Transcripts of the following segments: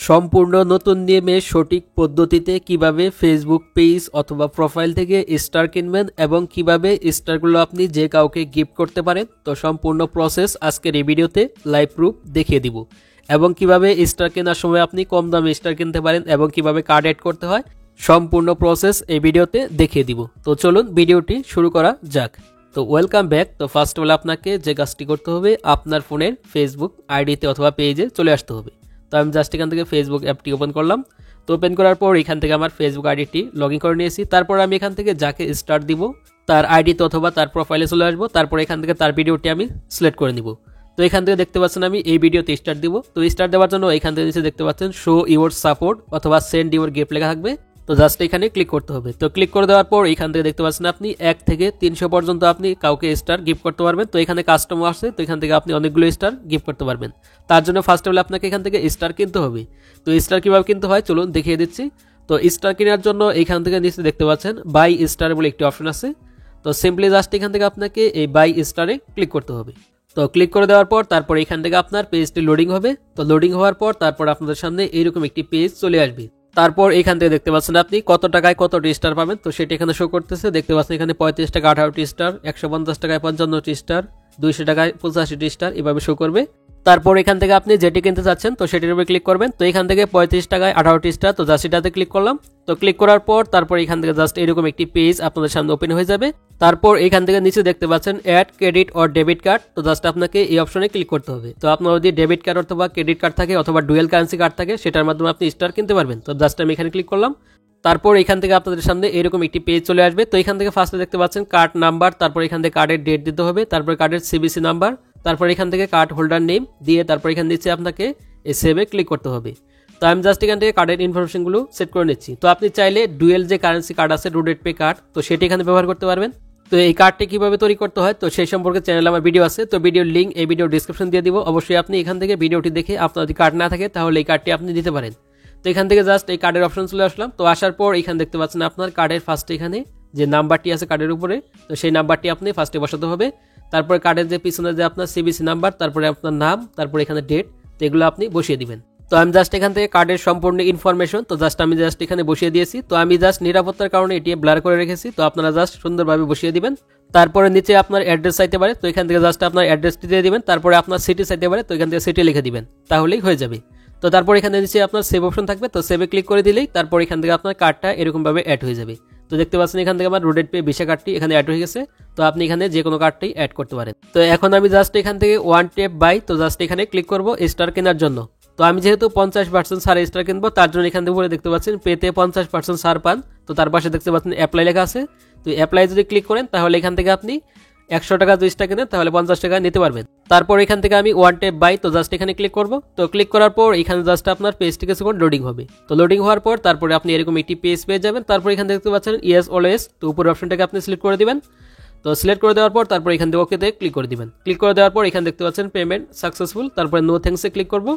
সম্পূর্ণ নতুন নিয়মে সঠিক পদ্ধতিতে কিভাবে ফেসবুক পেজ অথবা প্রোফাইল থেকে স্টার কিনবেন এবং কিভাবে স্টারগুলো আপনি যে কাউকে গিফট করতে পারেন, তো সম্পূর্ণ প্রসেস আজকের এই ভিডিওতে লাইভ প্রুফ দেখিয়ে দিব। এবং কিভাবে স্টার কেনার সময় আপনি কম দামে স্টার কিনতে পারেন এবং কিভাবে কার্ড অ্যাড করতে হয়, সম্পূর্ণ প্রসেস এই ভিডিওতে দেখিয়ে দিব। তো চলুন ভিডিওটি শুরু করা যাক। তো ওয়েলকাম ব্যাক। তো ফার্স্ট অফ অল আপনাকে যে কাজটি করতে হবে, আপনার ফোনের ফেসবুক আইডিতে অথবা পেজে চলে আসতে হবে। তো আমি জাস্ট এখান থেকে ফেসবুক অ্যাপটি ওপেন করলাম। তো ওপেন করার পর এখান থেকে আমার ফেসবুক আইডিটি লগ ইন করে নিয়েছি। তারপর আমি এখান থেকে যাকে স্টার দিব তার আইডিতে অথবা তার প্রোফাইলে চলে আসবো। তারপর এখান থেকে তার ভিডিওটি আমি সিলেক্ট করে নিব। তো এখান থেকে দেখতে পাচ্ছেন আমি এই ভিডিওতে স্টার দিব। তো স্টার দেওয়ার জন্য এখান থেকে নিচে দেখতে পাচ্ছেন শো ইউর সাপোর্ট অথবা সেন্ড ইউর গিফট লেখা থাকবে। তো জাস্ট এখানে ক্লিক করতে হবে। তো ক্লিক করে দেওয়ার পর এখান থেকে দেখতে পাচ্ছেন আপনি 1 থেকে 300 পর্যন্ত আপনি কাউকে স্টার গিফট করতে পারবেন। তো এখানে কাস্টমার আছে, তো এখান থেকে আপনি অনেকগুলো স্টার গিফট করতে পারবেন। তার জন্য ফার্স্ট অফ অল আপনাকে এখান থেকে স্টার কিনতে হবে। তো স্টার কিভাবে কিনতে হয় চলুন দেখিয়ে দিচ্ছি। তো স্টার কেনার জন্য এখান থেকে নিচে দেখতে পাচ্ছেন বাই স্টার বলে একটি অপশন আছে। তো সিম্পলি জাস্ট এখান থেকে আপনাকে এই বাই স্টারে ক্লিক করতে হবে। তো ক্লিক করে দেওয়ার পর তারপর এখান থেকে আপনার পেজটি লোডিং হবে। তো লোডিং হওয়ার পর তারপর আপনাদের সামনে এইরকম একটি পেজ চলে আসবে। তারপর এখান থেকে দেখতে পাচ্ছেন আপনি কত টাকায় কতটি স্টার পাবেন। তো সেটা এখানে শো করতেছে। দেখতে পাচ্ছেন এখানে 35 টাকা 18টি স্টার, 150 টাকায় 55টি স্টার, 200 টাকায় 85টি স্টার, এভাবে শো করবে। তারপর এখান থেকে আপনি যেটি কিনতে চাচ্ছেন তো সেটির উপরে ক্লিক করবেন। তো এখান থেকে 35 টাকায় 18টি স্টার, তো জাস্ট এটাতে ক্লিক করলাম। তো ক্লিক করার পর তারপর এখান থেকে জাস্ট এরকম একটি পেজ আপনাদের সামনে ওপেন হয়ে যাবে। তারপর এখান থেকে নিচে দেখতে পাচ্ছেন add credit or debit card. তো জাস্ট আপনাকে এই অপশনে ক্লিক করতে হবে। তো আপনার যদি ডেবিট কার্ড অথবা ক্রেডিট কার্ড থাকে অথবা ডুয়েল কারেন্সি কার্ড থাকে সেটার মাধ্যমে আপনি স্টার কিনতে পারবেন। তো জাস্ট আমি এখানে ক্লিক করলাম। তারপর এখান থেকে আপনাদের সামনে এরকম একটি পেজ চলে আসবে। তো এখান থেকে ফার্স্টে দেখতে পাচ্ছেন কার্ড নাম্বার, তারপর এখান থেকে কার্ডের ডেট দিতে হবে, তারপর কার্ডের সিবিসি নাম্বার, তারপর এখান থেকে কার্ড হোল্ডার নেম দিয়ে তারপর এখান নিচে আপনাকে এই সেভে ক্লিক করতে হবে। তো আমি জাস্ট এখান থেকে কার্ডের ইনফরমেশনগুলো সেট করে নিচ্ছি। তো আপনি চাইলে ডুয়েল যে কারেন্সি কার্ড আছে রুডেড পে কার্ড, তো সেটি এখানে ব্যবহার করতে পারবেন। তো এই কার্ডটি কিভাবে তৈরি করতে হয় তো সেই সম্পর্কে চ্যানেলে আমার ভিডিও আছে। তো ভিডিওর লিঙ্ক এই ভিডিও ডিসক্রিপশন দিয়ে দিব। অবশ্যই আপনি এখান থেকে ভিডিওটি দেখে আপনার যদি কার্ড না থাকে তাহলে এই কার্ডটি আপনি দিতে পারেন। তো এখান থেকে জাস্ট এই কার্ডের অপশন চলে আসলাম। তো আসার পর এখানে দেখতে পাচ্ছেন আপনার কার্ডের ফার্স্টে এখানে যে নাম্বারটি আছে কার্ডের উপরে, তো সেই নাম্বারটি আপনি ফার্স্টে বসাতে হবে। তারপরে কার্ডের যে পিছনে যে আপনার সিবিসি নাম্বার, তারপরে আপনার নাম, তারপরে এখানে ডেট, তো এগুলো আপনি বসিয়ে দিবেন। তো আমি জাস্ট এখান থেকে কার্ডের সম্পূর্ণ ইনফরমেশন তো জাস্ট আমি এখানে বসিয়ে দিয়েছি। তো আমি জাস্ট নিরাপত্তার কারণে এটি ব্লার করে রেখেছি। তো আপনারা জাস্ট সুন্দরভাবে বসিয়ে দিবেন। তারপরে নিচে আপনার অ্যাড্রেস চাইতে পারে, তো এখান থেকে জাস্ট আপনার অ্যাড্রেসটি দিয়ে দিবেন। তারপরে আপনার সিটি চাইতে পারে, তো এখান থেকে সিটি লিখে দিবেন, তাহলেই হয়ে যাবে। তো তারপর এখানে নিচে আপনার সেভ অপশন থাকবে, তো সেভে ক্লিক করে দিলেই তারপর এখান থেকে আপনার কার্ডটা এরকমভাবে অ্যাড হয়ে যাবে। তো দেখতে পাচ্ছেন এখান থেকে আমার রুডেড পে ভিসা কার্ডটি এখানে অ্যাড হয়ে গেছে। তো আপনি এখানে যে কোনো কার্ডটি অ্যাড করতে পারেন। তো এখন আমি জাস্ট এখান থেকে ওয়ান ট্যাপ বাই, তো জাস্ট এখানে ক্লিক করব স্টার কেনার জন্য। তো আমি যেহেতু 50% ছাড়ে স্টার কিনবো তার জন্য এখান থেকে দেখতে পাচ্ছেন পেতে 50% ছাড় পান। তো তার পাশে দেখতে পাচ্ছেন অ্যাপ্লাই লেখা আছে। তো অ্যাপ্লাই যদি ক্লিক করেন তাহলে এখান থেকে আপনি 100 টাকা যদি স্টার কেনেন তাহলে 50 টাকা নিতে পারবেন। তারপর এখান থেকে আমি ওয়ান ট্যাপ বাই, তো জাস্ট এখানে ক্লিক করব। তো ক্লিক করার পর এখানে জাস্ট আপনার পেজটি কিছুক্ষণ লোডিং হবে। তো লোডিং হওয়ার পর তারপরে আপনি এরকম একটি পেজ পেয়ে যাবেন। তারপর এখানে দেখতে পাচ্ছেন ইয়েস অলওয়েজ, তো উপরের অপশনটাকে আপনি সিলেক্ট করে দিবেন। তো সিলেক্ট করে দেওয়ার পর তারপর এখান থেকে ওকেতে ক্লিক করে দিবেন। ক্লিক করে দেওয়ার পর এখানে দেখতে পাচ্ছেন পেমেন্ট সাকসেসফুল, তারপরে নো থ্যাঙ্কসে ক্লিক করব।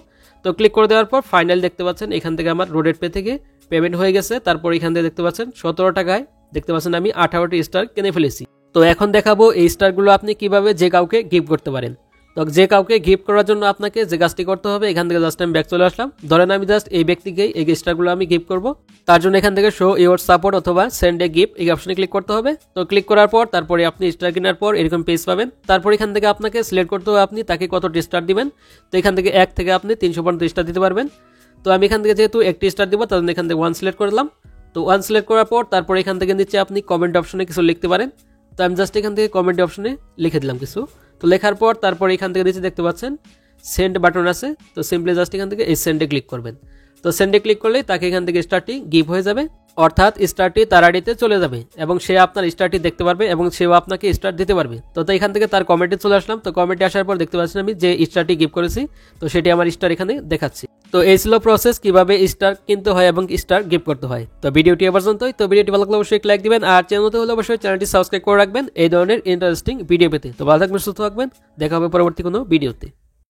তো ক্লিক করে দেওয়ার পর ফাইনাল দেখতে পাচ্ছেন এখান থেকে আমার রোডেড পে থেকে পেমেন্ট হয়ে গেছে। তারপর এখান থেকে দেখতে পাচ্ছেন 17 টাকায় দেখতে পাচ্ছেন আমি 18টি স্টার কিনে ফেলেছি। তো এখন দেখাবো এই স্টারগুলো আপনি কিভাবে যে কাউকে গিফট করতে পারেন। তো যে কাউকে গিফট করার জন্য আপনাকে যে কাজটি করতে হবে, এখান থেকে জাস্ট আমি ব্যাক চলে আসলাম। ধরেন আমি জাস্ট এই ব্যক্তিকেই এই স্টারগুলো আমি গিফট করব। তার জন্য এখান থেকে শো ইউর সাপোর্ট অথবা সেন্ড এ গিফট এই অপশনে ক্লিক করতে হবে। তো ক্লিক করার পর তারপরে আপনি স্টার কেনার পর এরকম পেজ পাবেন। তারপর এখান থেকে আপনাকে সিলেক্ট করতে হবে আপনি তাকে কতটি স্টার দিবেন। তো এখান থেকে 1 থেকে আপনি 300 পর্যন্ত স্টার দিতে পারবেন। তো আমি এখান থেকে যেহেতু একটি স্টার দিব তার জন্য এখান থেকে 1 সিলেক্ট করলাম। তো 1 সিলেক্ট করার পর তারপর এখান থেকে নিচে আপনি কমেন্ট অপশনে কিছু লিখতে পারেন। তো আমি জাস্ট এখান থেকে কমেন্ট অপশনে লিখে দিলাম কিছু। তো লেখার পর তারপর এখান থেকে নিচে দেখতে পাচ্ছেন সেন্ড বাটন আছে। তো সিম্পলি জাস্ট এখান থেকে এই সেন্ডে ক্লিক করবেন। তো সেন্ডে ক্লিক করলে তাকে এখান থেকে স্টারটি গিভ হয়ে যাবে, অর্থাৎ স্টারটি তার আইডিতে চলে যাবে এবং সে আপনার স্টারটি দেখতে পারবে এবং সেও আপনাকে স্টার দিতে পারবে। তো এখান থেকে তার কমেন্টে চলে আসলাম। তো কমেন্টে আসার পর দেখতে পাচ্ছেন আমি যে স্টারটি গিভ করেছি, তো সেটি আমার স্টার এখানে দেখাচ্ছি। তো এই ছিল প্রসেস কিভাবে স্টার কিনতে হয় এবং স্টার গিফট করতে হয়। তো ভিডিওটি এ পর্যন্তই। তো ভিডিওটি ভালো লাগলে অবশ্যই লাইক দিবেন আর চ্যানেলতে হলে অবশ্যই চ্যানেলটি সাবস্ক্রাইব করে রাখবেন এই ধরনের ইন্টারেস্টিং ভিডিও পেতে। তো ভালো থাকবেন, সুস্থ থাকবেন, দেখা হবে পরবর্তী কোনো ভিডিওতে।